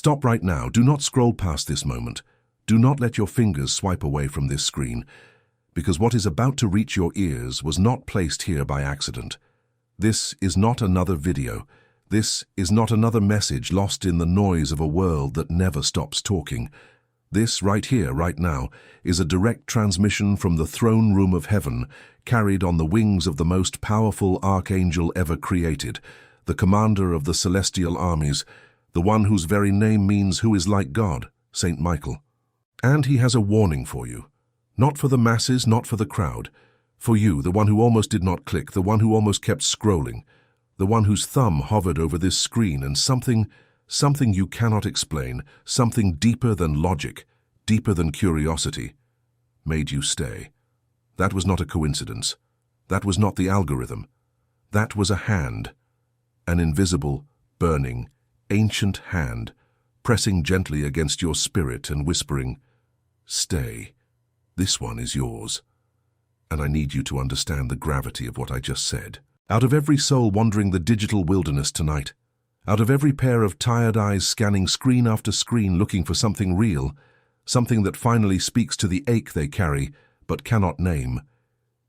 Stop right now. Do not scroll past this moment. Do not let your fingers swipe away from this screen, because what is about to reach your ears was not placed here by accident. This is not another video. This is not another message lost in the noise of a world that never stops talking. This, right here, right now, is a direct transmission from the throne room of heaven, carried on the wings of the most powerful archangel ever created, the commander of the celestial armies, the one whose very name means who is like God, Saint Michael. And he has a warning for you. Not for the masses, not for the crowd. For you, the one who almost did not click, the one who almost kept scrolling, the one whose thumb hovered over this screen, and something you cannot explain, something deeper than logic, deeper than curiosity, made you stay. That was not a coincidence. That was not the algorithm. That was a hand, an invisible, burning, ancient hand, pressing gently against your spirit and whispering, "Stay. This one is yours." And I need you to understand the gravity of what I just said. Out of every soul wandering the digital wilderness tonight, out of every pair of tired eyes scanning screen after screen looking for something real, something that finally speaks to the ache they carry but cannot name,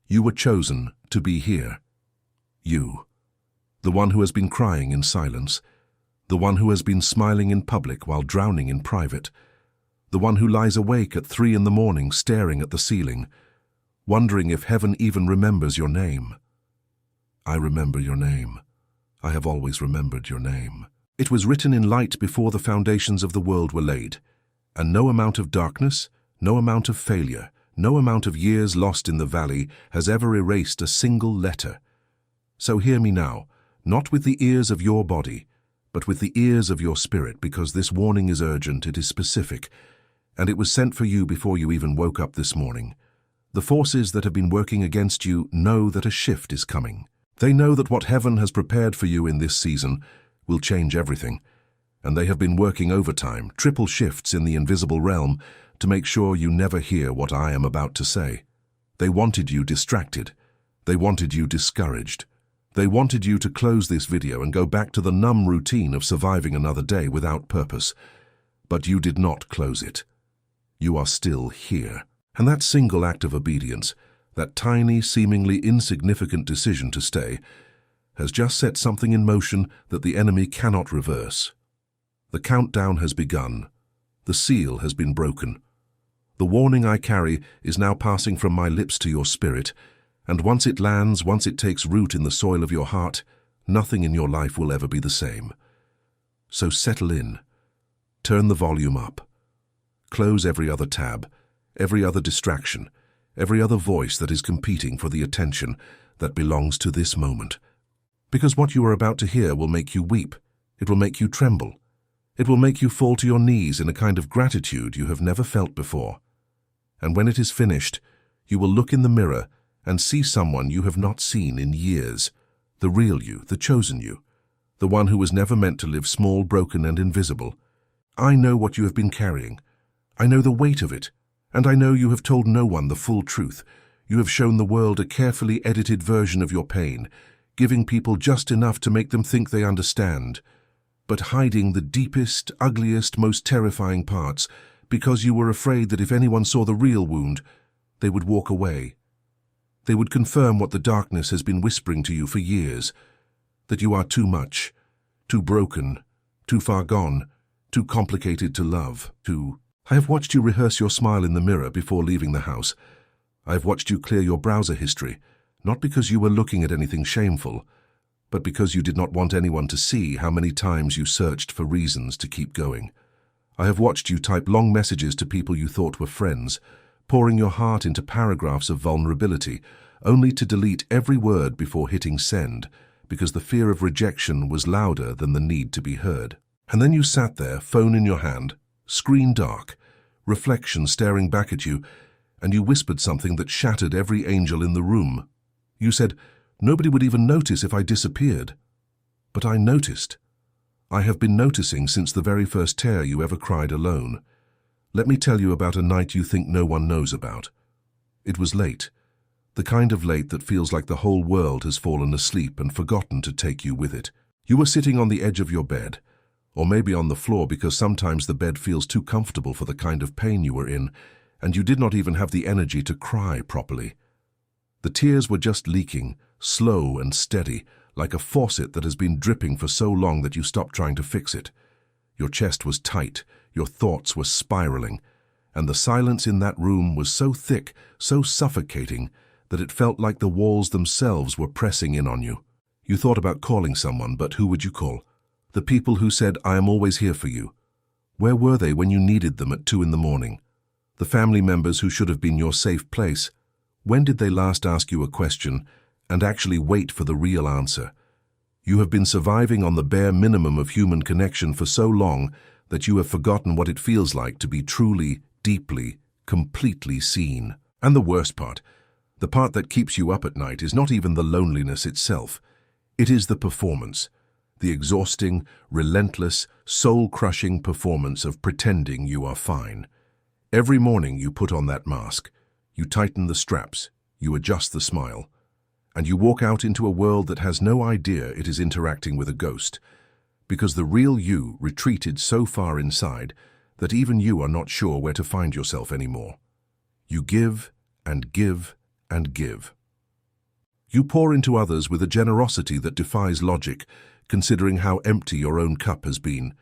you were chosen to be here. You, the one who has been crying in silence, the one who has been smiling in public while drowning in private, the one who lies awake at 3 in the morning staring at the ceiling, wondering if heaven even remembers your name. I remember your name. I have always remembered your name. It was written in light before the foundations of the world were laid, and no amount of darkness, no amount of failure, no amount of years lost in the valley has ever erased a single letter. So hear me now, not with the ears of your body, but with the ears of your spirit, because this warning is urgent, it is specific, and it was sent for you before you even woke up this morning. The forces that have been working against you know that a shift is coming. They know that what heaven has prepared for you in this season will change everything, and they have been working overtime, triple shifts in the invisible realm, to make sure you never hear what I am about to say. They wanted you distracted. They wanted you discouraged. They wanted you to close this video and go back to the numb routine of surviving another day without purpose. But you did not close it. You are still here. And that single act of obedience, that tiny, seemingly insignificant decision to stay, has just set something in motion that the enemy cannot reverse. The countdown has begun. The seal has been broken. The warning I carry is now passing from my lips to your spirit, and once it lands, once it takes root in the soil of your heart, nothing in your life will ever be the same. So settle in. Turn the volume up. Close every other tab, every other distraction, every other voice that is competing for the attention that belongs to this moment. Because what you are about to hear will make you weep. It will make you tremble. It will make you fall to your knees in a kind of gratitude you have never felt before. And when it is finished, you will look in the mirror and see someone you have not seen in years, the real you, the chosen you, the one who was never meant to live small, broken, and invisible. I know what you have been carrying. I know the weight of it. And I know you have told no one the full truth. You have shown the world a carefully edited version of your pain, giving people just enough to make them think they understand, but hiding the deepest, ugliest, most terrifying parts, because you were afraid that if anyone saw the real wound, they would walk away. They would confirm what the darkness has been whispering to you for years, that you are too much, too broken, too far gone, too complicated to love, I have watched you rehearse your smile in the mirror before leaving the house. I have watched you clear your browser history, not because you were looking at anything shameful, but because you did not want anyone to see how many times you searched for reasons to keep going. I have watched you type long messages to people you thought were friends, pouring your heart into paragraphs of vulnerability, only to delete every word before hitting send, because the fear of rejection was louder than the need to be heard. And then you sat there, phone in your hand, screen dark, reflection staring back at you, and you whispered something that shattered every angel in the room. You said, "Nobody would even notice if I disappeared." But I noticed. I have been noticing since the very first tear you ever cried alone. Let me tell you about a night you think no one knows about. It was late, the kind of late that feels like the whole world has fallen asleep and forgotten to take you with it. You were sitting on the edge of your bed, Or maybe on the floor because sometimes the bed feels too comfortable for the kind of pain you were in, and you did not even have the energy to cry properly. The tears were just leaking, slow and steady, like a faucet that has been dripping for so long that you stopped trying to fix it. Your chest was tight, your thoughts were spiraling, and the silence in that room was so thick, so suffocating, that it felt like the walls themselves were pressing in on you. You thought about calling someone, but who would you call? The people who said, "I am always here for you." Where were they when you needed them at 2 in the morning? The family members who should have been your safe place. When did they last ask you a question and actually wait for the real answer? You have been surviving on the bare minimum of human connection for so long that you have forgotten what it feels like to be truly, deeply, completely seen. And the worst part, the part that keeps you up at night, is not even the loneliness itself. It is the performance, the exhausting, relentless, soul-crushing performance of pretending you are fine. Every morning you put on that mask, you tighten the straps, you adjust the smile, and you walk out into a world that has no idea it is interacting with a ghost, because the real you retreated so far inside that even you are not sure where to find yourself anymore. You give and give and give. You pour into others with a generosity that defies logic, considering how empty your own cup has been.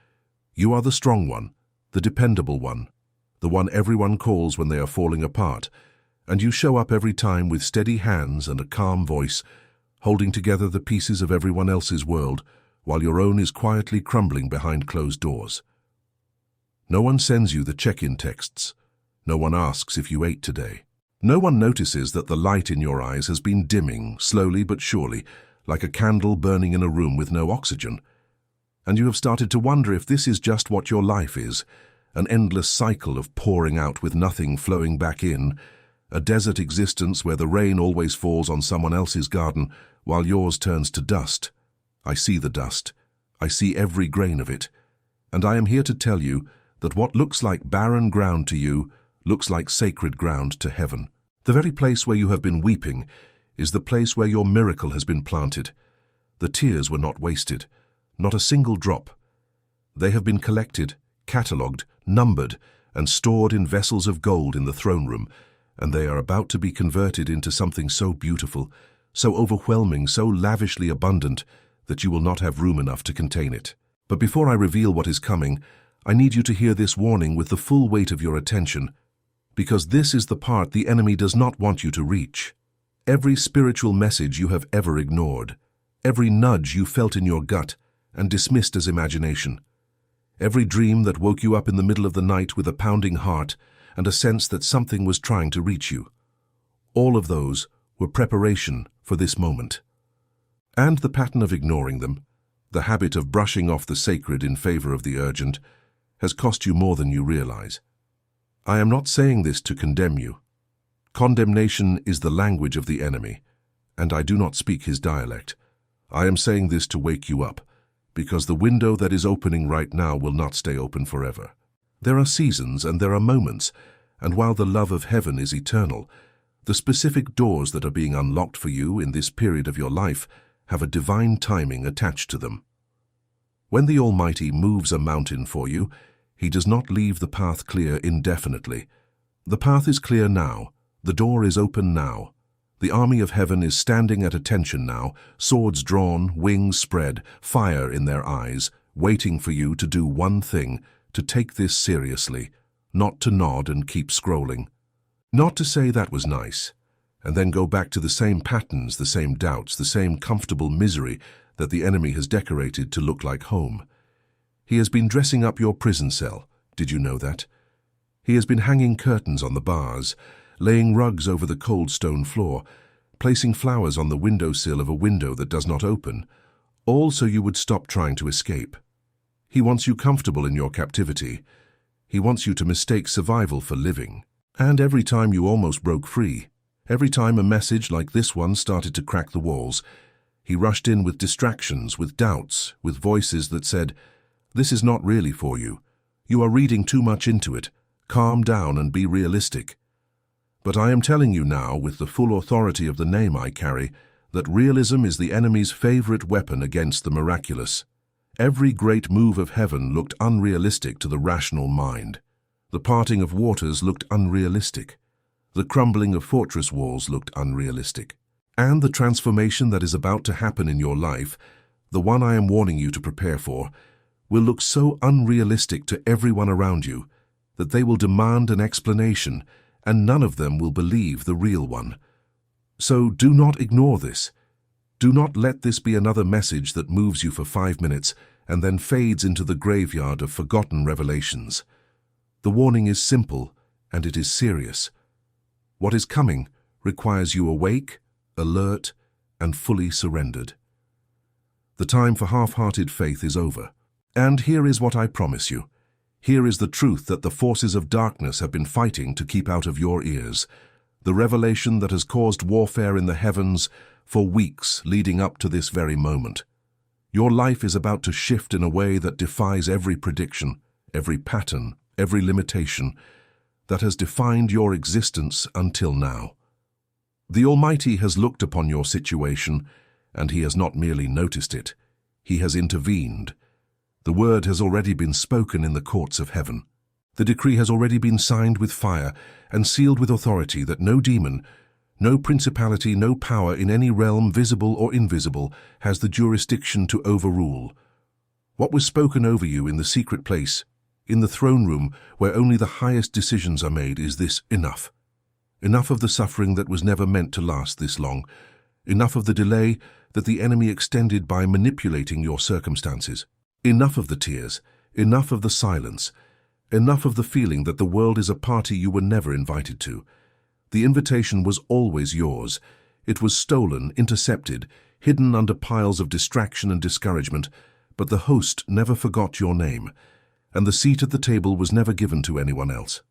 You are the strong one, the dependable one, the one everyone calls when they are falling apart, and you show up every time with steady hands and a calm voice, holding together the pieces of everyone else's world, while your own is quietly crumbling behind closed doors. No one sends you the check-in texts. No one asks if you ate today. No one notices that the light in your eyes has been dimming, slowly but surely, like a candle burning in a room with no oxygen. And you have started to wonder if this is just what your life is, an endless cycle of pouring out with nothing flowing back in, a desert existence where the rain always falls on someone else's garden while yours turns to dust. I see the dust. I see every grain of it. And I am here to tell you that what looks like barren ground to you looks like sacred ground to heaven. The very place where you have been weeping is the place where your miracle has been planted. The tears were not wasted, not a single drop. They have been collected, catalogued, numbered, and stored in vessels of gold in the throne room, and they are about to be converted into something so beautiful, so overwhelming, so lavishly abundant, that you will not have room enough to contain it. But before I reveal what is coming, I need you to hear this warning with the full weight of your attention, because this is the part the enemy does not want you to reach. Every spiritual message you have ever ignored, every nudge you felt in your gut and dismissed as imagination, every dream that woke you up in the middle of the night with a pounding heart and a sense that something was trying to reach you. All of those were preparation for this moment. And the pattern of ignoring them, the habit of brushing off the sacred in favor of the urgent, has cost you more than you realize. I am not saying this to condemn you. Condemnation is the language of the enemy, and I do not speak his dialect. I am saying this to wake you up, because the window that is opening right now will not stay open forever. There are seasons and there are moments, and while the love of heaven is eternal, the specific doors that are being unlocked for you in this period of your life have a divine timing attached to them. When the Almighty moves a mountain for you, He does not leave the path clear indefinitely. The path is clear now. The door is open now. The army of heaven is standing at attention now, swords drawn, wings spread, fire in their eyes, waiting for you to do one thing, to take this seriously, not to nod and keep scrolling. Not to say that was nice, and then go back to the same patterns, the same doubts, the same comfortable misery that the enemy has decorated to look like home. He has been dressing up your prison cell. Did you know that? He has been hanging curtains on the bars, laying rugs over the cold stone floor, placing flowers on the windowsill of a window that does not open, all so you would stop trying to escape. He wants you comfortable in your captivity. He wants you to mistake survival for living. And every time you almost broke free, every time a message like this one started to crack the walls, he rushed in with distractions, with doubts, with voices that said, "This is not really for you. You are reading too much into it. Calm down and be realistic." But I am telling you now, with the full authority of the name I carry, that realism is the enemy's favorite weapon against the miraculous. Every great move of heaven looked unrealistic to the rational mind. The parting of waters looked unrealistic. The crumbling of fortress walls looked unrealistic. And the transformation that is about to happen in your life, the one I am warning you to prepare for, will look so unrealistic to everyone around you that they will demand an explanation, and none of them will believe the real one. So do not ignore this. Do not let this be another message that moves you for 5 minutes and then fades into the graveyard of forgotten revelations. The warning is simple, and it is serious. What is coming requires you awake, alert, and fully surrendered. The time for half-hearted faith is over. And here is what I promise you. Here is the truth that the forces of darkness have been fighting to keep out of your ears. The revelation that has caused warfare in the heavens for weeks leading up to this very moment. Your life is about to shift in a way that defies every prediction, every pattern, every limitation that has defined your existence until now. The Almighty has looked upon your situation, and He has not merely noticed it. He has intervened. The word has already been spoken in the courts of heaven. The decree has already been signed with fire and sealed with authority that no demon, no principality, no power in any realm, visible or invisible, has the jurisdiction to overrule. What was spoken over you in the secret place, in the throne room where only the highest decisions are made, is this: enough. Enough of the suffering that was never meant to last this long. Enough of the delay that the enemy extended by manipulating your circumstances. Enough of the tears. Enough of the silence. Enough of the feeling that the world is a party you were never invited to. The invitation was always yours. It was stolen, intercepted, hidden under piles of distraction and discouragement, but the host never forgot your name, and the seat at the table was never given to anyone else.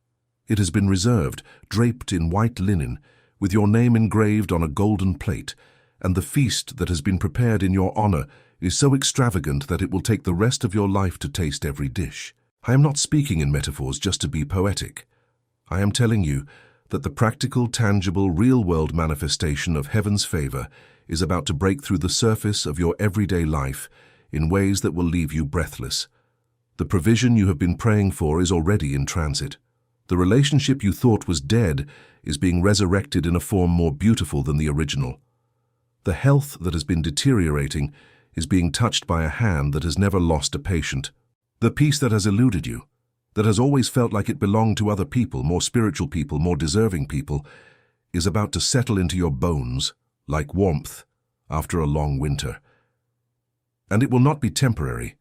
It has been reserved, draped in white linen, with your name engraved on a golden plate, and the feast that has been prepared in your honor is so extravagant that it will take the rest of your life to taste every dish. I am not speaking in metaphors just to be poetic. I am telling you that the practical, tangible, real-world manifestation of heaven's favor is about to break through the surface of your everyday life in ways that will leave you breathless. The provision you have been praying for is already in transit. The relationship you thought was dead is being resurrected in a form more beautiful than the original. The health that has been deteriorating is being touched by a hand that has never lost a patient. The peace that has eluded you, that has always felt like it belonged to other people, more spiritual people, more deserving people, is about to settle into your bones like warmth after a long winter. And it will not be temporary.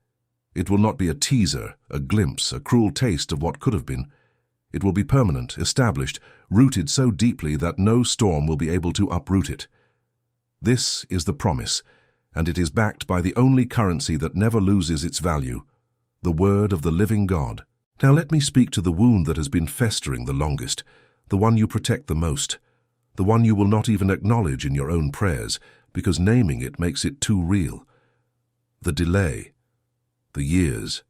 It will not be a teaser, a glimpse, a cruel taste of what could have been. It will be permanent, established, rooted so deeply that no storm will be able to uproot it. This is the promise, and it is backed by the only currency that never loses its value, the word of the living God. Now let me speak to the wound that has been festering the longest, the one you protect the most, the one you will not even acknowledge in your own prayers, because naming it makes it too real. The delay, the years,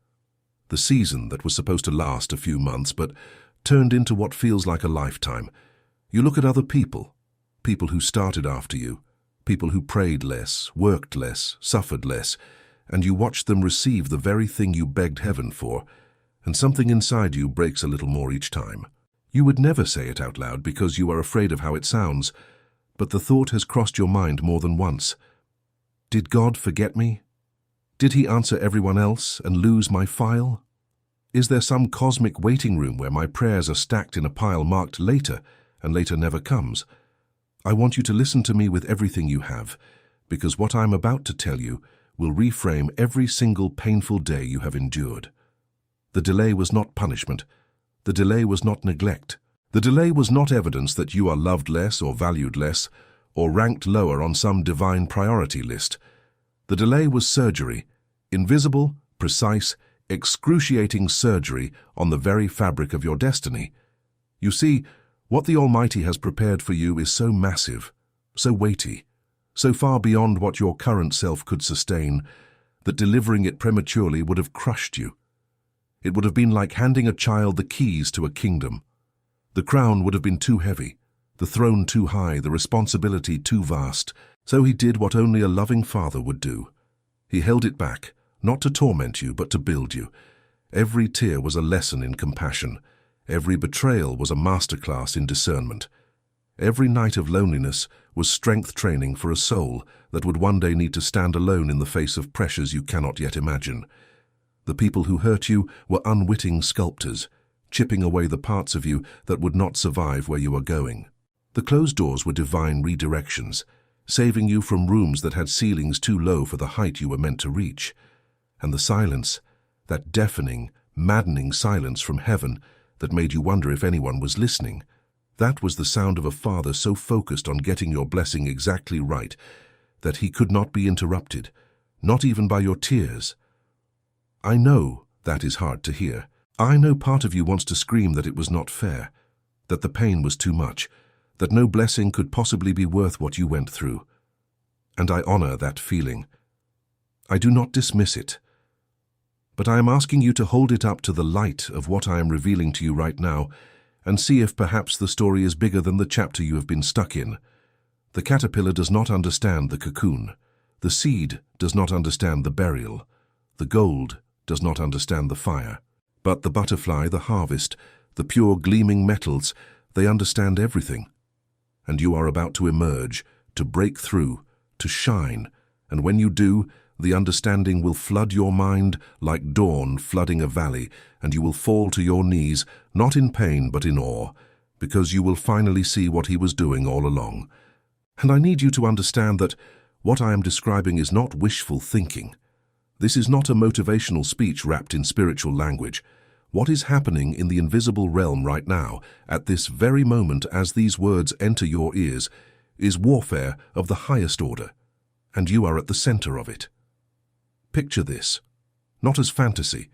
the season that was supposed to last a few months but turned into what feels like a lifetime. You look at other people, people who started after you, people who prayed less, worked less, suffered less, and you watch them receive the very thing you begged heaven for, and something inside you breaks a little more each time. You would never say it out loud because you are afraid of how it sounds, but the thought has crossed your mind more than once. Did God forget me? Did He answer everyone else and lose my file? Is there some cosmic waiting room where my prayers are stacked in a pile marked later, and later never comes? I want you to listen to me with everything you have, because what I'm about to tell you will reframe every single painful day you have endured. The delay was not punishment. The delay was not neglect. The delay was not evidence that you are loved less or valued less, or ranked lower on some divine priority list. The delay was surgery, invisible, precise, excruciating surgery on the very fabric of your destiny. You see, what the Almighty has prepared for you is so massive, so weighty, so far beyond what your current self could sustain, that delivering it prematurely would have crushed you. It would have been like handing a child the keys to a kingdom. The crown would have been too heavy, the throne too high, the responsibility too vast. So he did what only a loving father would do. He held it back, not to torment you, but to build you. Every tear was a lesson in compassion. Every betrayal was a masterclass in discernment. Every night of loneliness was strength training for a soul that would one day need to stand alone in the face of pressures you cannot yet imagine. The people who hurt you were unwitting sculptors, chipping away the parts of you that would not survive where you are going. The closed doors were divine redirections, saving you from rooms that had ceilings too low for the height you were meant to reach. And the silence, that deafening, maddening silence from heaven that made you wonder if anyone was listening, that was the sound of a father so focused on getting your blessing exactly right that he could not be interrupted, not even by your tears. I know that is hard to hear. I know part of you wants to scream that it was not fair, that the pain was too much, that no blessing could possibly be worth what you went through. And I honor that feeling. I do not dismiss it. But I am asking you to hold it up to the light of what I am revealing to you right now and see if perhaps the story is bigger than the chapter you have been stuck in. The caterpillar does not understand the cocoon. The seed does not understand the burial. The gold does not understand the fire. But the butterfly, the harvest, the pure gleaming metals, they understand everything. And you are about to emerge, to break through, to shine, and when you do, the understanding will flood your mind like dawn flooding a valley, and you will fall to your knees, not in pain but in awe, because you will finally see what he was doing all along. And I need you to understand that what I am describing is not wishful thinking. This is not a motivational speech wrapped in spiritual language. What is happening in the invisible realm right now, at this very moment as these words enter your ears, is warfare of the highest order, and you are at the center of it. Picture this, not as fantasy,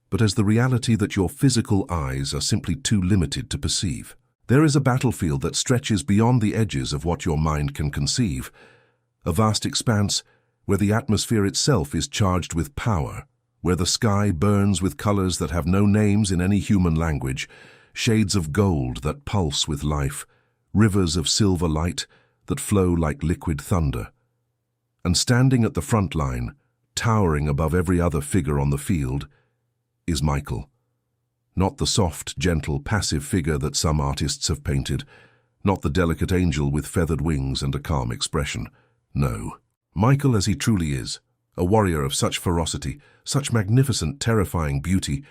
but as the reality that your physical eyes are simply too limited to perceive. There is a battlefield that stretches beyond the edges of what your mind can conceive, a vast expanse where the atmosphere itself is charged with power, where the sky burns with colors that have no names in any human language, shades of gold that pulse with life, rivers of silver light that flow like liquid thunder. And standing at the front line, towering above every other figure on the field, is Michael. Not the soft, gentle, passive figure that some artists have painted, not the delicate angel with feathered wings and a calm expression. No, Michael as he truly is, a warrior of such ferocity, such magnificent, terrifying beauty,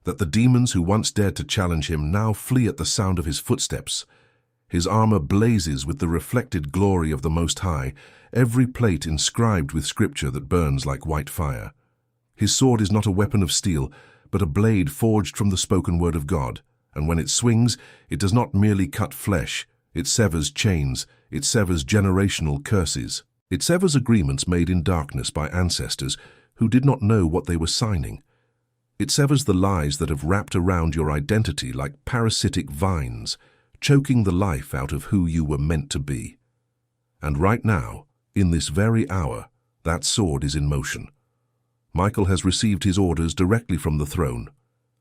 that the demons who once dared to challenge him now flee at the sound of his footsteps. His armor blazes with the reflected glory of the Most High, every plate inscribed with scripture that burns like white fire. His sword is not a weapon of steel, but a blade forged from the spoken word of God, and when it swings, it does not merely cut flesh, it severs chains, it severs generational curses. It severs agreements made in darkness by ancestors who did not know what they were signing. It severs the lies that have wrapped around your identity like parasitic vines, choking the life out of who you were meant to be. And right now, in this very hour, that sword is in motion. Michael has received his orders directly from the throne.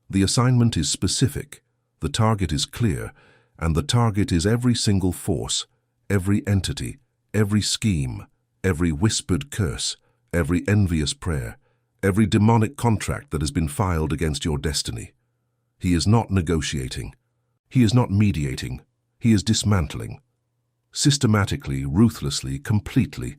The assignment is specific, the target is clear, and the target is every single force, every entity, every scheme, every whispered curse, every envious prayer, every demonic contract that has been filed against your destiny. He is not negotiating. He is not mediating. He is dismantling. Systematically, ruthlessly, completely,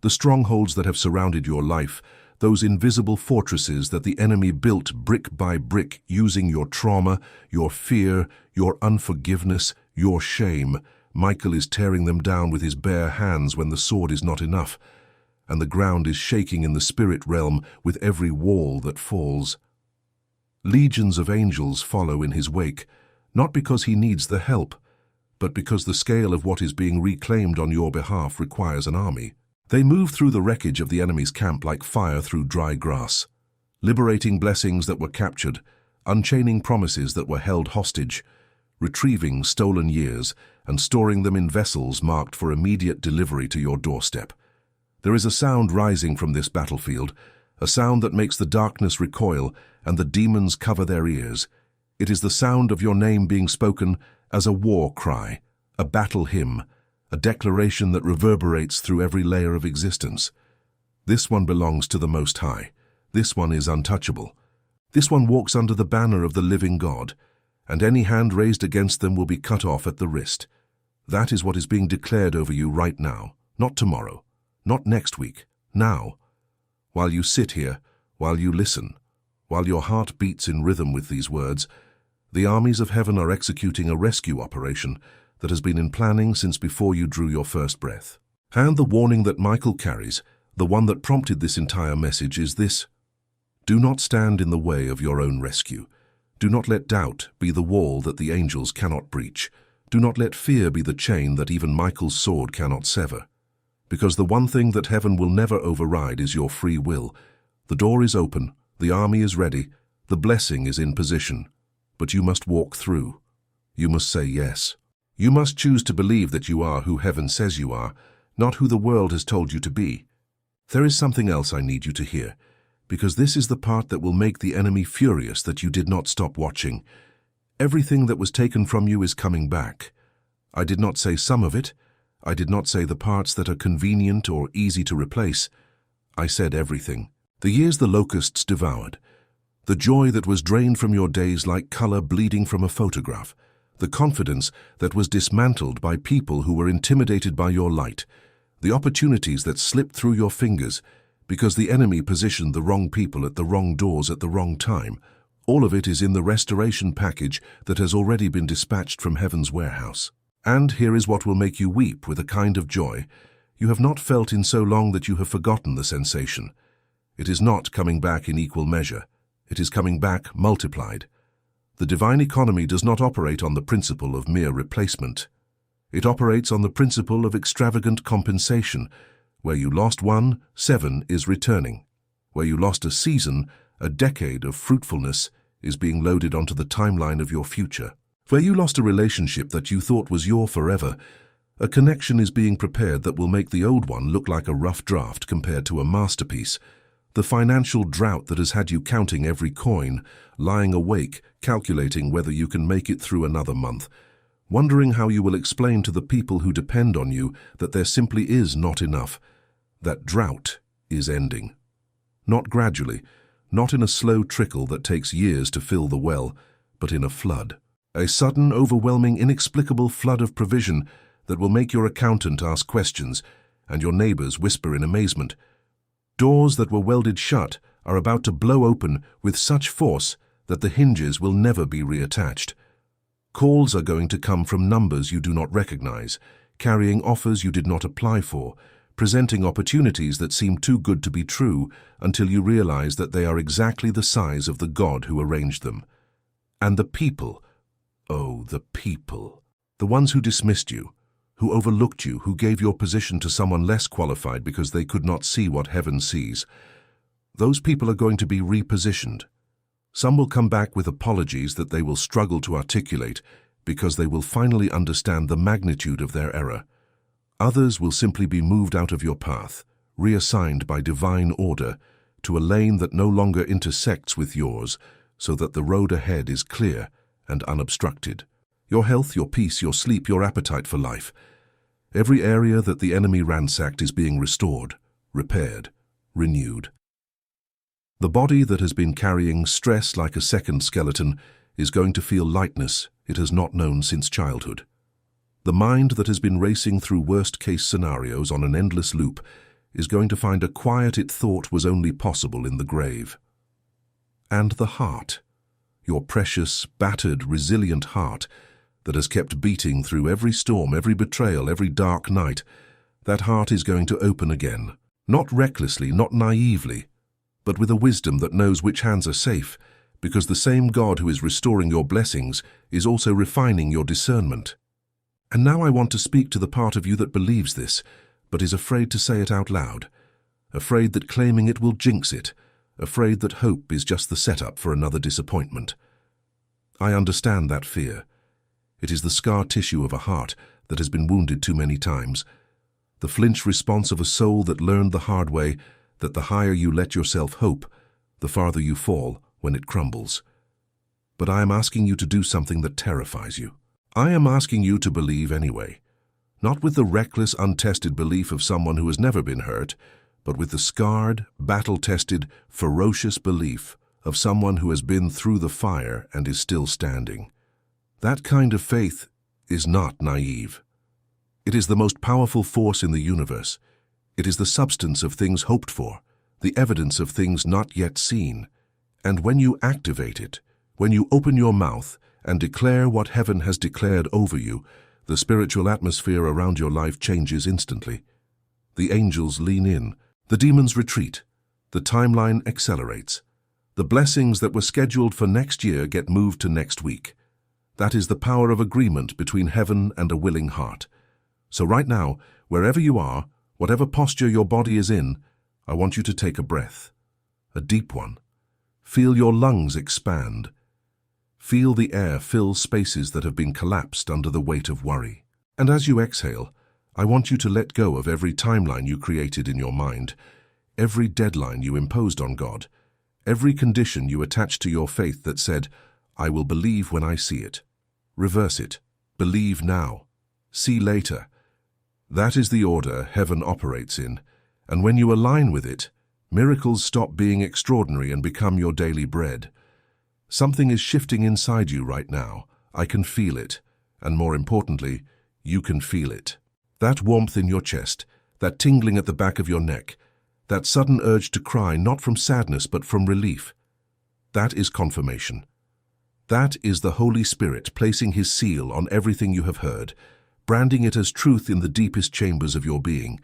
the strongholds that have surrounded your life, those invisible fortresses that the enemy built brick by brick using your trauma, your fear, your unforgiveness, your shame, Michael is tearing them down with his bare hands when the sword is not enough, and the ground is shaking in the spirit realm with every wall that falls. Legions of angels follow in his wake, not because he needs the help, but because the scale of what is being reclaimed on your behalf requires an army. They move through the wreckage of the enemy's camp like fire through dry grass, liberating blessings that were captured, unchaining promises that were held hostage, retrieving stolen years and storing them in vessels marked for immediate delivery to your doorstep. There is a sound rising from this battlefield, a sound that makes the darkness recoil and the demons cover their ears. It is the sound of your name being spoken as a war cry, a battle hymn, a declaration that reverberates through every layer of existence. This one belongs to the Most High, This one is untouchable. This one walks under the banner of the living God, and any hand raised against them will be cut off at the wrist. That is what is being declared over you right now, not tomorrow, not next week, now. While you sit here, while you listen, while your heart beats in rhythm with these words, the armies of heaven are executing a rescue operation that has been in planning since before you drew your first breath. And the warning that Michael carries, the one that prompted this entire message, is this: do not stand in the way of your own rescue. Do not let doubt be the wall that the angels cannot breach. Do not let fear be the chain that even Michael's sword cannot sever. Because the one thing that heaven will never override is your free will. The door is open, the army is ready, the blessing is in position. But you must walk through. You must say yes. You must choose to believe that you are who heaven says you are, not who the world has told you to be. There is something else I need you to hear, because this is the part that will make the enemy furious that you did not stop watching. Everything that was taken from you is coming back. I did not say some of it. I did not say the parts that are convenient or easy to replace. I said everything. The years the locusts devoured. The joy that was drained from your days like color bleeding from a photograph. The confidence that was dismantled by people who were intimidated by your light. The opportunities that slipped through your fingers because the enemy positioned the wrong people at the wrong doors at the wrong time. All of it is in the restoration package that has already been dispatched from heaven's warehouse. And here is what will make you weep with a kind of joy you have not felt in so long that you have forgotten the sensation. It is not coming back in equal measure. It is coming back multiplied. The divine economy does not operate on the principle of mere replacement. It operates on the principle of extravagant compensation. Where you lost 1, 7 is returning. Where you lost a season, a decade of fruitfulness is being loaded onto the timeline of your future. Where you lost a relationship that you thought was your forever, a connection is being prepared that will make the old one look like a rough draft compared to a masterpiece. The financial drought that has had you counting every coin, lying awake, calculating whether you can make it through another month, wondering how you will explain to the people who depend on you that there simply is not enough. That drought is ending. Not gradually, not in a slow trickle that takes years to fill the well, but in a flood. A sudden, overwhelming, inexplicable flood of provision that will make your accountant ask questions and your neighbors whisper in amazement. Doors that were welded shut are about to blow open with such force that the hinges will never be reattached. Calls are going to come from numbers you do not recognize, carrying offers you did not apply for, presenting opportunities that seem too good to be true until you realize that they are exactly the size of the God who arranged them. And the people, oh, the people, the ones who dismissed you, who overlooked you, who gave your position to someone less qualified because they could not see what heaven sees, those people are going to be repositioned. Some will come back with apologies that they will struggle to articulate because they will finally understand the magnitude of their error. Others will simply be moved out of your path, reassigned by divine order to a lane that no longer intersects with yours, so that the road ahead is clear and unobstructed. Your health, your peace, your sleep, your appetite for life. Every area that the enemy ransacked is being restored, repaired, renewed. The body that has been carrying stress like a second skeleton is going to feel lightness it has not known since childhood. The mind that has been racing through worst-case scenarios on an endless loop is going to find a quiet it thought was only possible in the grave. And the heart, your precious, battered, resilient heart that has kept beating through every storm, every betrayal, every dark night, that heart is going to open again, not recklessly, not naively, but with a wisdom that knows which hands are safe, because the same God who is restoring your blessings is also refining your discernment. And now I want to speak to the part of you that believes this, but is afraid to say it out loud, afraid that claiming it will jinx it, afraid that hope is just the setup for another disappointment. I understand that fear. It is the scar tissue of a heart that has been wounded too many times, the flinch response of a soul that learned the hard way that the higher you let yourself hope, the farther you fall when it crumbles. But I am asking you to do something that terrifies you. I am asking you to believe anyway, not with the reckless, untested belief of someone who has never been hurt, but with the scarred, battle-tested, ferocious belief of someone who has been through the fire and is still standing. That kind of faith is not naive. It is the most powerful force in the universe. It is the substance of things hoped for, the evidence of things not yet seen. And when you activate it, when you open your mouth and declare what heaven has declared over you, the spiritual atmosphere around your life changes instantly. The angels lean in, the demons retreat, the timeline accelerates. The blessings that were scheduled for next year get moved to next week. That is the power of agreement between heaven and a willing heart. So right now, wherever you are, whatever posture your body is in, I want you to take a breath, a deep one. Feel your lungs expand. Feel the air fill spaces that have been collapsed under the weight of worry. And as you exhale, I want you to let go of every timeline you created in your mind, every deadline you imposed on God, every condition you attached to your faith that said, I will believe when I see it. Reverse it. Believe now. See later. That is the order heaven operates in, and when you align with it, miracles stop being extraordinary and become your daily bread. Something is shifting inside you right now. I can feel it, and more importantly, you can feel it. That warmth in your chest, that tingling at the back of your neck, that sudden urge to cry not from sadness but from relief. That is confirmation. That is the Holy Spirit placing His seal on everything you have heard, branding it as truth in the deepest chambers of your being.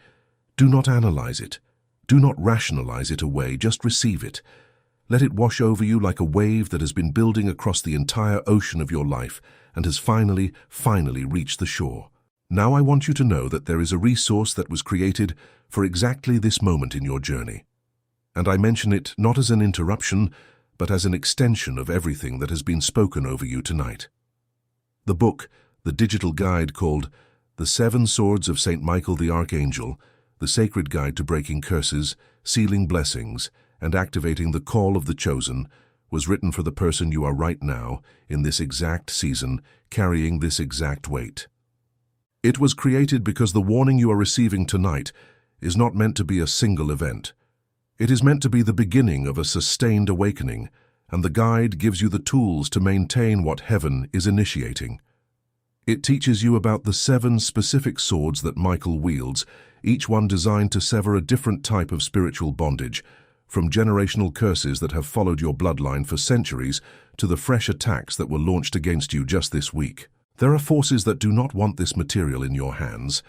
Do not analyze it. Do not rationalize it away, just receive it. Let it wash over you like a wave that has been building across the entire ocean of your life and has finally reached the shore. Now I want you to know that there is a resource that was created for exactly this moment in your journey. And I mention it not as an interruption, but as an extension of everything that has been spoken over you tonight. The book, the digital guide called The 7 Swords of St. Michael the Archangel, the sacred guide to breaking curses, sealing blessings, and activating the call of the chosen, was written for the person you are right now, in this exact season, carrying this exact weight. It was created because the warning you are receiving tonight is not meant to be a single event. It is meant to be the beginning of a sustained awakening, and the guide gives you the tools to maintain what heaven is initiating. It teaches you about the 7 specific swords that Michael wields, each one designed to sever a different type of spiritual bondage, from generational curses that have followed your bloodline for centuries to the fresh attacks that were launched against you just this week. There are forces that do not want this material in your hands,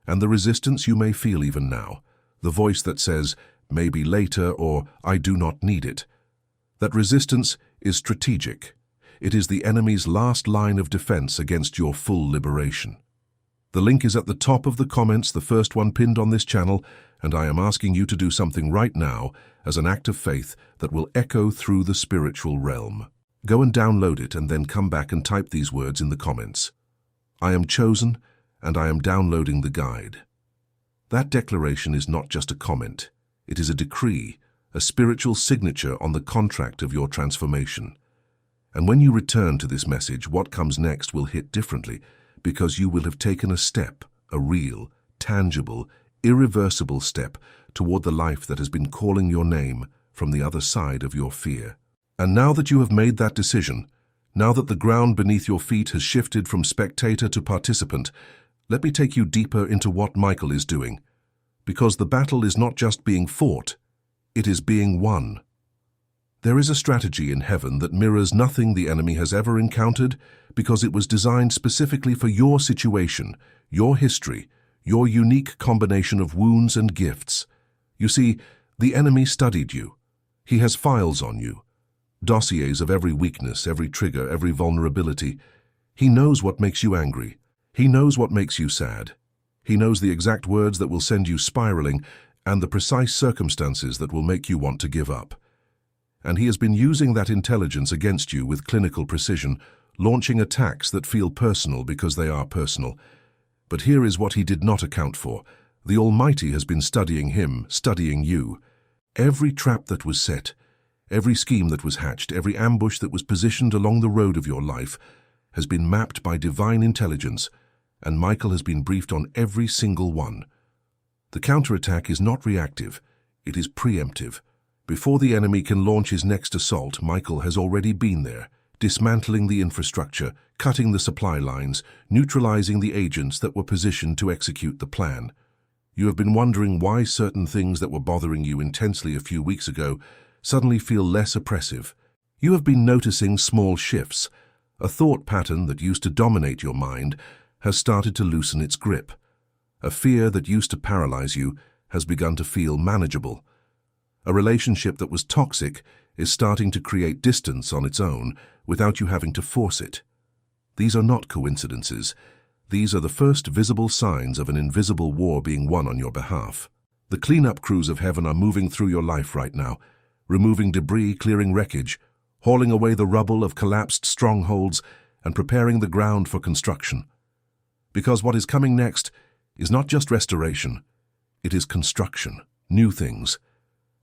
and the resistance you may feel even now, the voice that says, maybe later, or I do not need it. That resistance is strategic. It is the enemy's last line of defense against your full liberation. The link is at the top of the comments, the first one pinned on this channel, and I am asking you to do something right now as an act of faith that will echo through the spiritual realm. Go and download it and then come back and type these words in the comments. I am chosen and I am downloading the guide. That declaration is not just a comment. It is a decree, a spiritual signature on the contract of your transformation. And when you return to this message, what comes next will hit differently, because you will have taken a step, a real, tangible, irreversible step toward the life that has been calling your name from the other side of your fear. And now that you have made that decision, now that the ground beneath your feet has shifted from spectator to participant, let me take you deeper into what Michael is doing. Because the battle is not just being fought, it is being won. There is a strategy in heaven that mirrors nothing the enemy has ever encountered, because it was designed specifically for your situation, your history, your unique combination of wounds and gifts. You see, the enemy studied you. He has files on you, dossiers of every weakness, every trigger, every vulnerability. He knows what makes you angry. He knows what makes you sad. He knows the exact words that will send you spiraling and the precise circumstances that will make you want to give up. And he has been using that intelligence against you with clinical precision, launching attacks that feel personal because they are personal. But here is what he did not account for. The Almighty has been studying him, studying you. Every trap that was set, every scheme that was hatched, every ambush that was positioned along the road of your life has been mapped by divine intelligence, and Michael has been briefed on every single one. The counterattack is not reactive. It is preemptive. Before the enemy can launch his next assault, Michael has already been there, dismantling the infrastructure, cutting the supply lines, neutralizing the agents that were positioned to execute the plan. You have been wondering why certain things that were bothering you intensely a few weeks ago suddenly feel less oppressive. You have been noticing small shifts. A thought pattern that used to dominate your mind has started to loosen its grip. A fear that used to paralyze you has begun to feel manageable. A relationship that was toxic is starting to create distance on its own without you having to force it. These are not coincidences. These are the first visible signs of an invisible war being won on your behalf. The cleanup crews of heaven are moving through your life right now, removing debris, clearing wreckage, hauling away the rubble of collapsed strongholds, and preparing the ground for construction. Because what is coming next is not just restoration, it is construction, new things.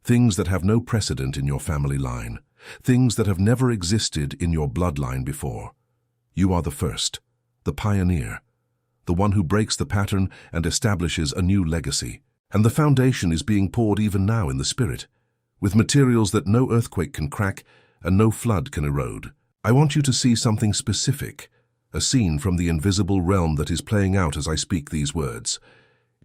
Things that have no precedent in your family line, things that have never existed in your bloodline before. You are the first, the pioneer, the one who breaks the pattern and establishes a new legacy. And the foundation is being poured even now in the spirit, with materials that no earthquake can crack and no flood can erode. I want you to see something specific, a scene from the invisible realm that is playing out as I speak these words.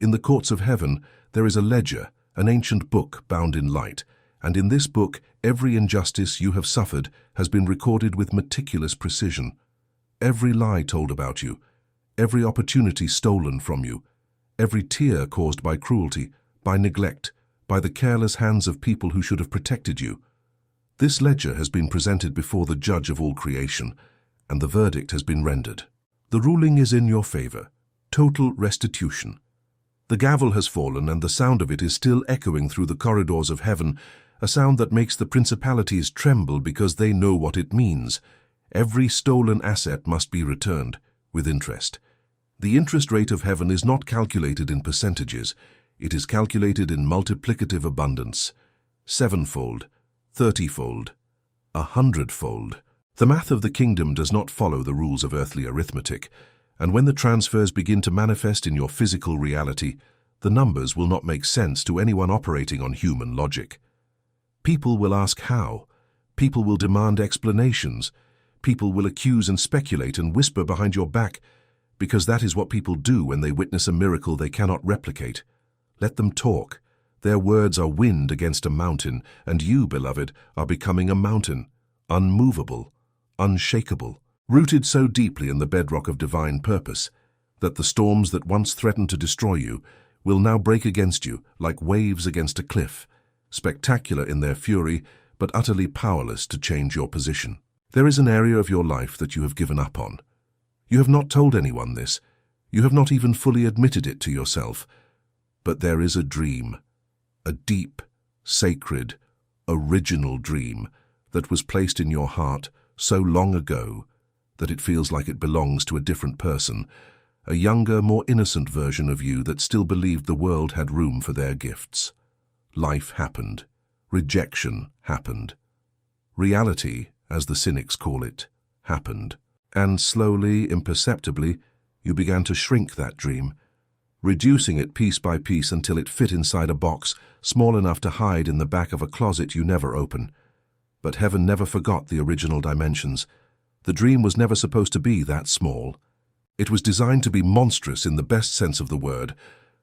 In the courts of heaven, there is a ledger, an ancient book bound in light, and in this book, every injustice you have suffered has been recorded with meticulous precision. Every lie told about you, every opportunity stolen from you, every tear caused by cruelty, by neglect, by the careless hands of people who should have protected you. This ledger has been presented before the judge of all creation, and the verdict has been rendered. The ruling is in your favor, total restitution. The gavel has fallen, and the sound of it is still echoing through the corridors of heaven, a sound that makes the principalities tremble because they know what it means. Every stolen asset must be returned, with interest. The interest rate of heaven is not calculated in percentages, it is calculated in multiplicative abundance. 7-fold, 30-fold, 100-fold. The math of the kingdom does not follow the rules of earthly arithmetic, and when the transfers begin to manifest in your physical reality, the numbers will not make sense to anyone operating on human logic. People will ask how. People will demand explanations. People will accuse and speculate and whisper behind your back, because that is what people do when they witness a miracle they cannot replicate. Let them talk. Their words are wind against a mountain, and you, beloved, are becoming a mountain, unmovable, unshakable, rooted so deeply in the bedrock of divine purpose that the storms that once threatened to destroy you will now break against you like waves against a cliff, spectacular in their fury, but utterly powerless to change your position. There is an area of your life that you have given up on. You have not told anyone this. You have not even fully admitted it to yourself. But there is a dream, a deep, sacred, original dream that was placed in your heart so long ago that it feels like it belongs to a different person, a younger, more innocent version of you that still believed the world had room for their gifts. Life happened. Rejection happened. Reality, as the cynics call it, happened. And slowly, imperceptibly, you began to shrink that dream, reducing it piece by piece until it fit inside a box small enough to hide in the back of a closet you never open. But heaven never forgot the original dimensions. The dream was never supposed to be that small. It was designed to be monstrous in the best sense of the word,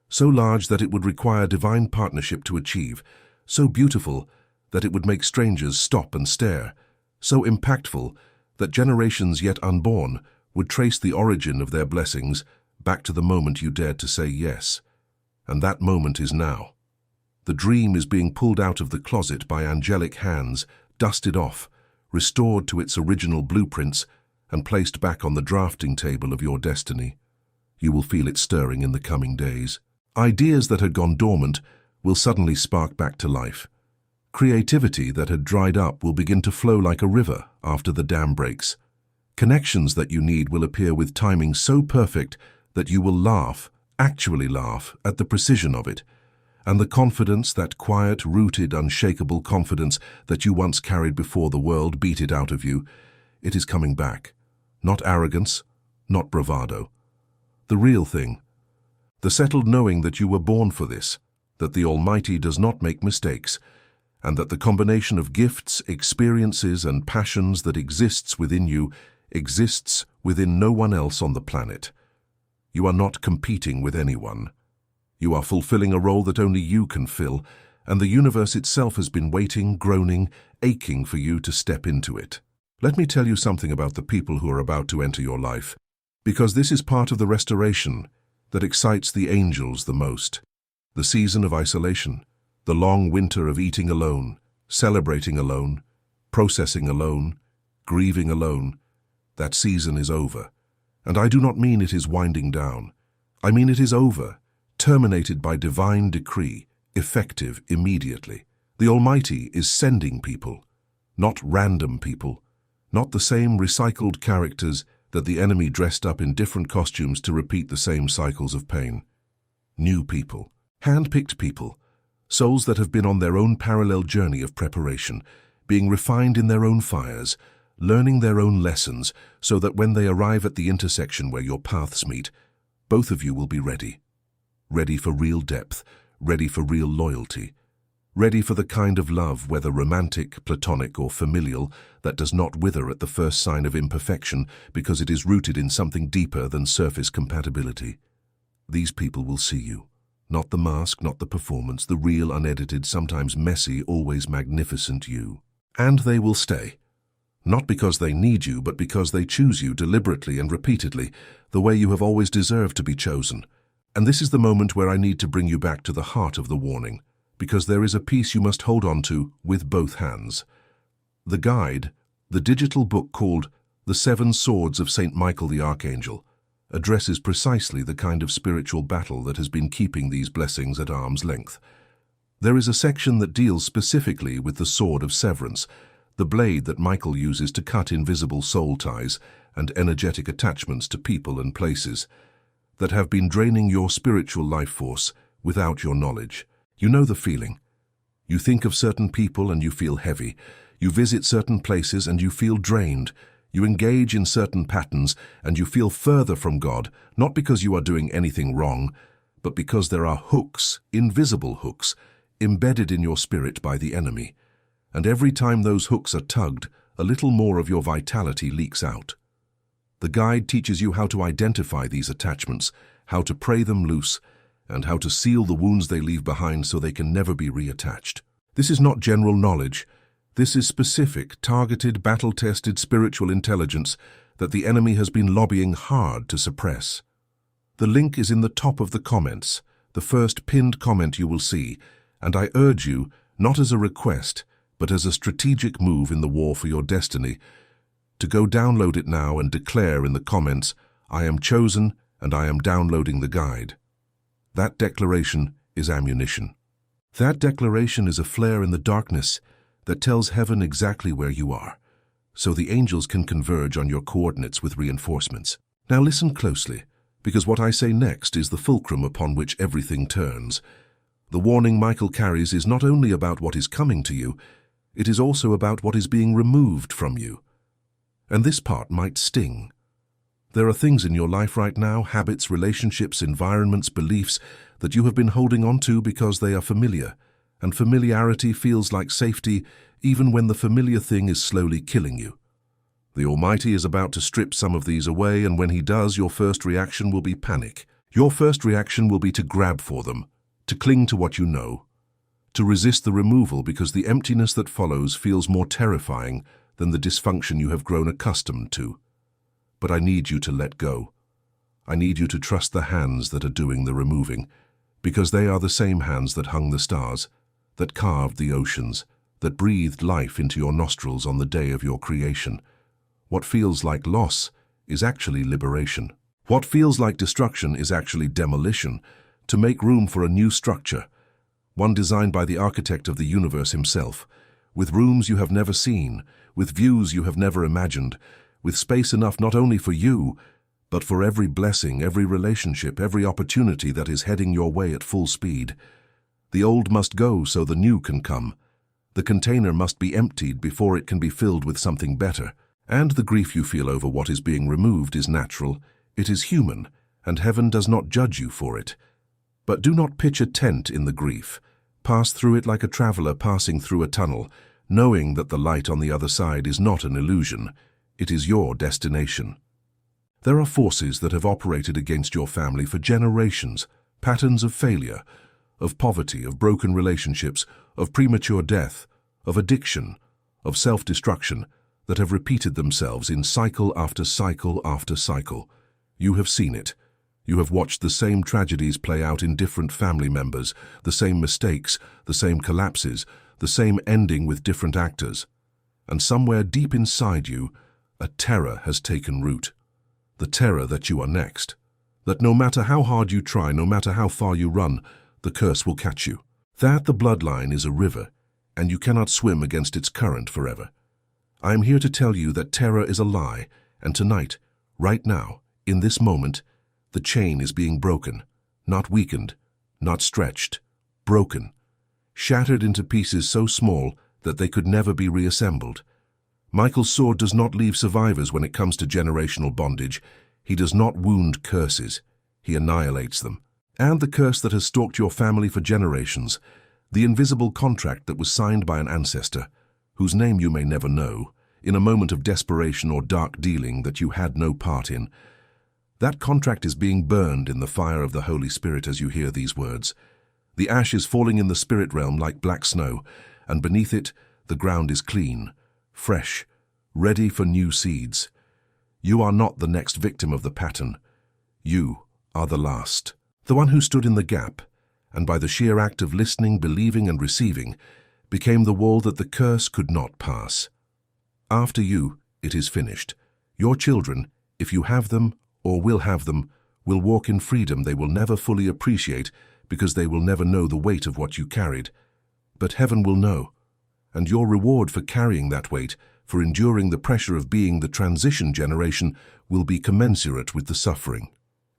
so large that it would require divine partnership to achieve, so beautiful that it would make strangers stop and stare, so impactful that generations yet unborn would trace the origin of their blessings back to the moment you dared to say yes. And that moment is now. The dream is being pulled out of the closet by angelic hands, dusted off, restored to its original blueprints, and placed back on the drafting table of your destiny. You will feel it stirring in the coming days. Ideas that had gone dormant will suddenly spark back to life. Creativity that had dried up will begin to flow like a river after the dam breaks. Connections that you need will appear with timing so perfect that you will laugh, actually laugh, at the precision of it. And the confidence, that quiet, rooted, unshakable confidence that you once carried before the world beat it out of you, it is coming back. Not arrogance, not bravado. The real thing. The settled knowing that you were born for this, that the Almighty does not make mistakes, and that the combination of gifts, experiences, and passions that exists within you exists within no one else on the planet. You are not competing with anyone. You are fulfilling a role that only you can fill, and the universe itself has been waiting, groaning, aching for you to step into it. Let me tell you something about the people who are about to enter your life, because this is part of the restoration that excites the angels the most. The season of isolation, the long winter of eating alone, celebrating alone, processing alone, grieving alone, that season is over. And I do not mean it is winding down. I mean it is over, terminated by divine decree, effective immediately. The Almighty is sending people, not random people, not the same recycled characters that the enemy dressed up in different costumes to repeat the same cycles of pain. New people, hand-picked people, souls that have been on their own parallel journey of preparation, being refined in their own fires, learning their own lessons, so that when they arrive at the intersection where your paths meet, both of you will be ready. Ready for real depth, ready for real loyalty, ready for the kind of love, whether romantic, platonic, or familial, that does not wither at the first sign of imperfection because it is rooted in something deeper than surface compatibility. These people will see you. Not the mask, not the performance, the real, unedited, sometimes messy, always magnificent you. And they will stay. Not because they need you, but because they choose you deliberately and repeatedly, the way you have always deserved to be chosen. And this is the moment where I need to bring you back to the heart of the warning, because there is a piece you must hold on to with both hands. The guide, the digital book called The 7 Swords of St. Michael the Archangel, addresses precisely the kind of spiritual battle that has been keeping these blessings at arm's length. There is a section that deals specifically with the sword of severance, the blade that Michael uses to cut invisible soul ties and energetic attachments to people and places that have been draining your spiritual life force without your knowledge. You know the feeling. You think of certain people and you feel heavy. You visit certain places and you feel drained. You engage in certain patterns and you feel further from God, not because you are doing anything wrong, but because there are hooks, invisible hooks, embedded in your spirit by the enemy. And every time those hooks are tugged, a little more of your vitality leaks out. The guide teaches you how to identify these attachments, how to pray them loose, and how to seal the wounds they leave behind so they can never be reattached. This is not general knowledge. This is specific, targeted, battle-tested spiritual intelligence that the enemy has been lobbying hard to suppress. The link is in the top of the comments, the first pinned comment you will see, and I urge you, not as a request, but as a strategic move in the war for your destiny, to go download it now and declare in the comments, "I am chosen and I am downloading the guide." That declaration is ammunition. That declaration is a flare in the darkness that tells heaven exactly where you are, so the angels can converge on your coordinates with reinforcements. Now listen closely, because what I say next is the fulcrum upon which everything turns. The warning Michael carries is not only about what is coming to you, it is also about what is being removed from you. And this part might sting. There are things in your life right now, habits, relationships, environments, beliefs, that you have been holding on to because they are familiar, and familiarity feels like safety even when the familiar thing is slowly killing you. The Almighty is about to strip some of these away, and when He does, your first reaction will be panic. Your first reaction will be to grab for them, to cling to what you know, to resist the removal because the emptiness that follows feels more terrifying than the dysfunction you have grown accustomed to. But I need you to let go. I need you to trust the hands that are doing the removing, because they are the same hands that hung the stars, that carved the oceans, that breathed life into your nostrils on the day of your creation. What feels like loss is actually liberation. What feels like destruction is actually demolition, to make room for a new structure, one designed by the architect of the universe himself, with rooms you have never seen, with views you have never imagined, with space enough not only for you, but for every blessing, every relationship, every opportunity that is heading your way at full speed. The old must go so the new can come. The container must be emptied before it can be filled with something better. And the grief you feel over what is being removed is natural, it is human, and heaven does not judge you for it. But do not pitch a tent in the grief. Pass through it like a traveler passing through a tunnel, knowing that the light on the other side is not an illusion. It is your destination. There are forces that have operated against your family for generations, patterns of failure, of poverty, of broken relationships, of premature death, of addiction, of self-destruction, that have repeated themselves in cycle after cycle after cycle. You have seen it. You have watched the same tragedies play out in different family members, the same mistakes, the same collapses, the same ending with different actors. And somewhere deep inside you, a terror has taken root. The terror that you are next. That no matter how hard you try, no matter how far you run, the curse will catch you. That the bloodline is a river, and you cannot swim against its current forever. I am here to tell you that terror is a lie, and tonight, right now, in this moment, the chain is being broken, not weakened, not stretched, broken, shattered into pieces so small that they could never be reassembled. Michael's sword does not leave survivors when it comes to generational bondage. He does not wound curses. He annihilates them. And the curse that has stalked your family for generations, the invisible contract that was signed by an ancestor, whose name you may never know, in a moment of desperation or dark dealing that you had no part in. That contract is being burned in the fire of the Holy Spirit as you hear these words. The ash is falling in the spirit realm like black snow, and beneath it, the ground is clean, fresh, ready for new seeds. You are not the next victim of the pattern. You are the last. The one who stood in the gap, and by the sheer act of listening, believing, and receiving, became the wall that the curse could not pass. After you, it is finished. Your children, if you have them or will have them, will walk in freedom they will never fully appreciate because they will never know the weight of what you carried. But heaven will know, and your reward for carrying that weight, for enduring the pressure of being the transition generation, will be commensurate with the suffering.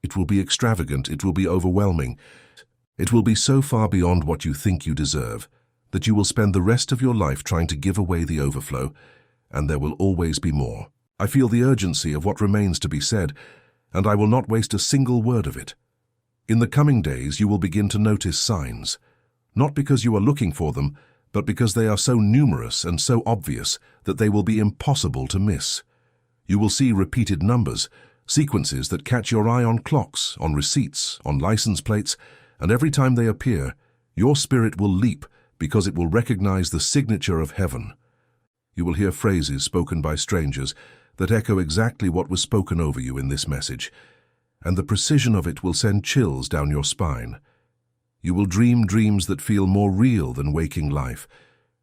It will be extravagant, it will be overwhelming. It will be so far beyond what you think you deserve that you will spend the rest of your life trying to give away the overflow, and there will always be more. I feel the urgency of what remains to be said, and I will not waste a single word of it. In the coming days, you will begin to notice signs, not because you are looking for them, but because they are so numerous and so obvious that they will be impossible to miss. You will see repeated numbers, sequences that catch your eye on clocks, on receipts, on license plates, and every time they appear, your spirit will leap because it will recognize the signature of heaven. You will hear phrases spoken by strangers that echo exactly what was spoken over you in this message, and the precision of it will send chills down your spine. You will dream dreams that feel more real than waking life,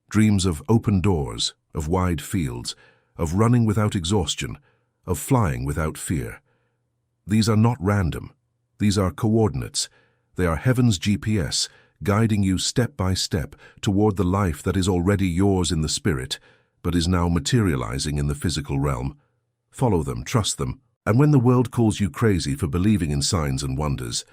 dreams of open doors, of wide fields, of running without exhaustion, of flying without fear. These are not random. These are coordinates. They are heaven's GPS, guiding you step by step toward the life that is already yours in the spirit, but is now materializing in the physical realm. Follow them, trust them, and when the world calls you crazy for believing in signs and wonders,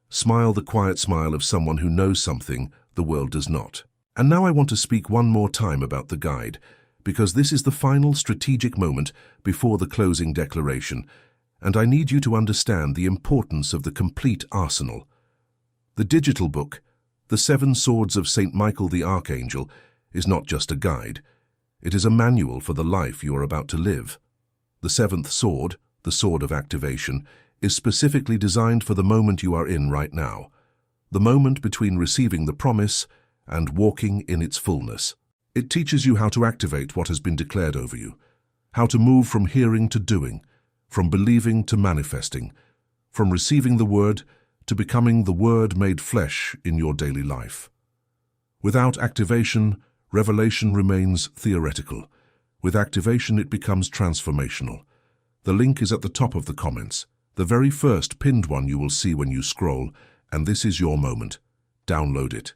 smile the quiet smile of someone who knows something the world does not. And now I want to speak one more time about the guide, because this is the final strategic moment before the closing declaration, and I need you to understand the importance of the complete arsenal. The digital book, The 7 Swords of St. Michael the Archangel, is not just a guide. It is a manual for the life you are about to live. The 7th sword, the sword of activation, is specifically designed for the moment you are in right now, the moment between receiving the promise and walking in its fullness. It teaches you how to activate what has been declared over you, how to move from hearing to doing, from believing to manifesting, from receiving the word to becoming the word made flesh in your daily life. Without activation, revelation remains theoretical. With activation, it becomes transformational. The link is at the top of the comments, the very first pinned one you will see when you scroll, and this is your moment. Download it.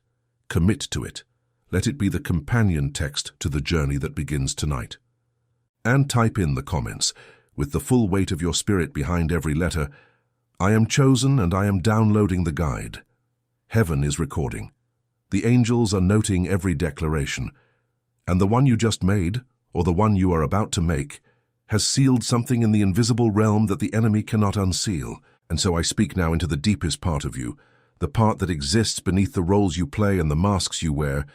Commit to it. Let it be the companion text to the journey that begins tonight. And type in the comments, with the full weight of your spirit behind every letter, I am chosen and I am downloading the guide. Heaven is recording. The angels are noting every declaration, and the one you just made, or the one you are about to make, has sealed something in the invisible realm that the enemy cannot unseal. And so I speak now into the deepest part of you, the part that exists beneath the roles you play and the masks you wear,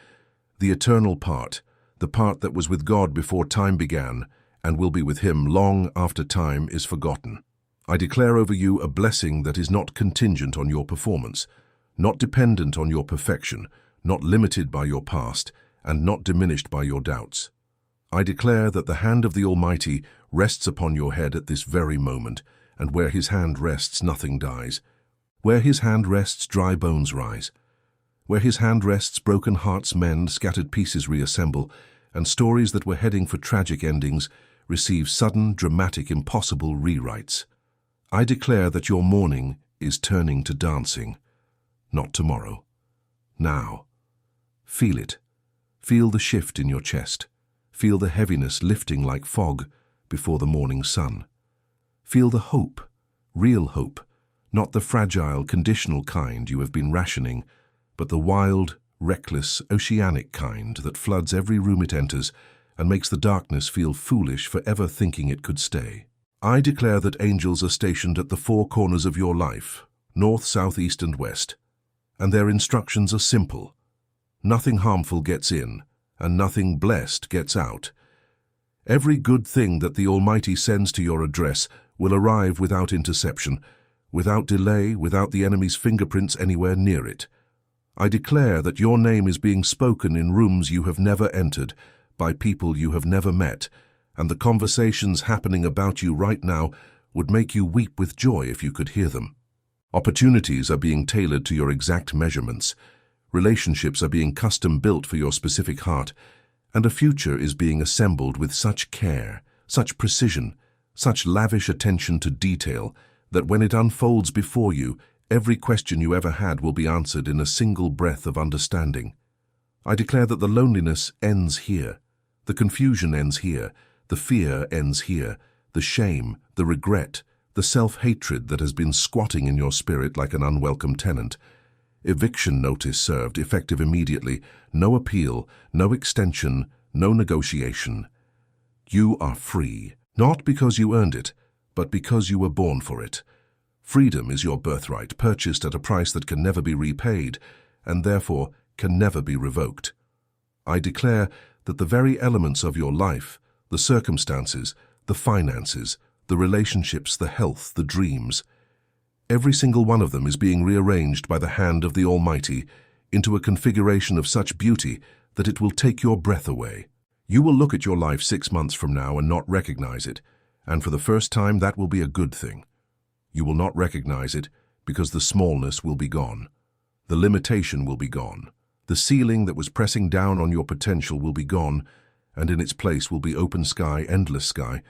the eternal part, the part that was with God before time began and will be with Him long after time is forgotten. I declare over you a blessing that is not contingent on your performance, not dependent on your perfection, not limited by your past, and not diminished by your doubts. I declare that the hand of the Almighty rests upon your head at this very moment, and where His hand rests, nothing dies. Where His hand rests, dry bones rise. Where His hand rests, broken hearts mend, scattered pieces reassemble, and stories that were heading for tragic endings receive sudden, dramatic, impossible rewrites. I declare that your mourning is turning to dancing, not tomorrow. Now. Feel it. Feel the shift in your chest. Feel the heaviness lifting like fog before the morning sun. Feel the hope, real hope, not the fragile, conditional kind you have been rationing, but the wild, reckless, oceanic kind that floods every room it enters and makes the darkness feel foolish for ever thinking it could stay. I declare that angels are stationed at the four corners of your life, north, south, east, and west, and their instructions are simple. Nothing harmful gets in, and nothing blessed gets out. Every good thing that the Almighty sends to your address will arrive without interception, without delay, without the enemy's fingerprints anywhere near it. I declare that your name is being spoken in rooms you have never entered, by people you have never met, and the conversations happening about you right now would make you weep with joy if you could hear them. Opportunities are being tailored to your exact measurements. Relationships are being custom-built for your specific heart, and a future is being assembled with such care, such precision, such lavish attention to detail, that when it unfolds before you, every question you ever had will be answered in a single breath of understanding. I declare that the loneliness ends here, the confusion ends here, the fear ends here, the shame, the regret, the self-hatred that has been squatting in your spirit like an unwelcome tenant. Eviction notice served, effective immediately, no appeal, no extension, no negotiation. You are free, not because you earned it, but because you were born for it. Freedom is your birthright, purchased at a price that can never be repaid, and therefore can never be revoked. I declare that the very elements of your life, the circumstances, the finances, the relationships, the health, the dreams, every single one of them is being rearranged by the hand of the Almighty into a configuration of such beauty that it will take your breath away. You will look at your life 6 months from now and not recognize it, and for the first time that will be a good thing. You will not recognize it because the smallness will be gone. The limitation will be gone. The ceiling that was pressing down on your potential will be gone, and in its place will be open sky, endless sky,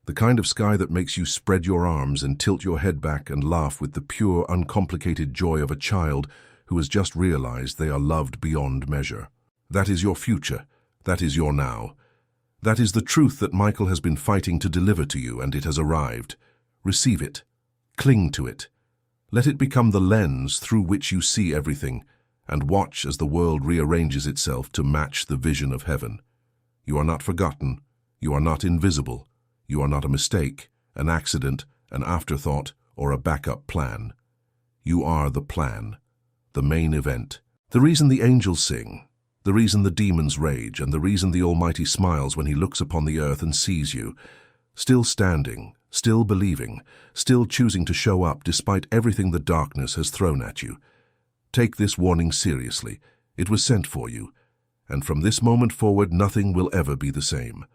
the kind of sky that makes you spread your arms and tilt your head back and laugh with the pure, uncomplicated joy of a child who has just realized they are loved beyond measure. That is your future. That is your now. That is the truth that Michael has been fighting to deliver to you, and it has arrived. Receive it. Cling to it. Let it become the lens through which you see everything, and watch as the world rearranges itself to match the vision of heaven. You are not forgotten. You are not invisible. You are not a mistake, an accident, an afterthought, or a backup plan. You are the plan, the main event. The reason the angels sing, the reason the demons rage, and the reason the Almighty smiles when He looks upon the earth and sees you, still standing, still believing, still choosing to show up despite everything the darkness has thrown at you. Take this warning seriously. It was sent for you, and from this moment forward nothing will ever be the same.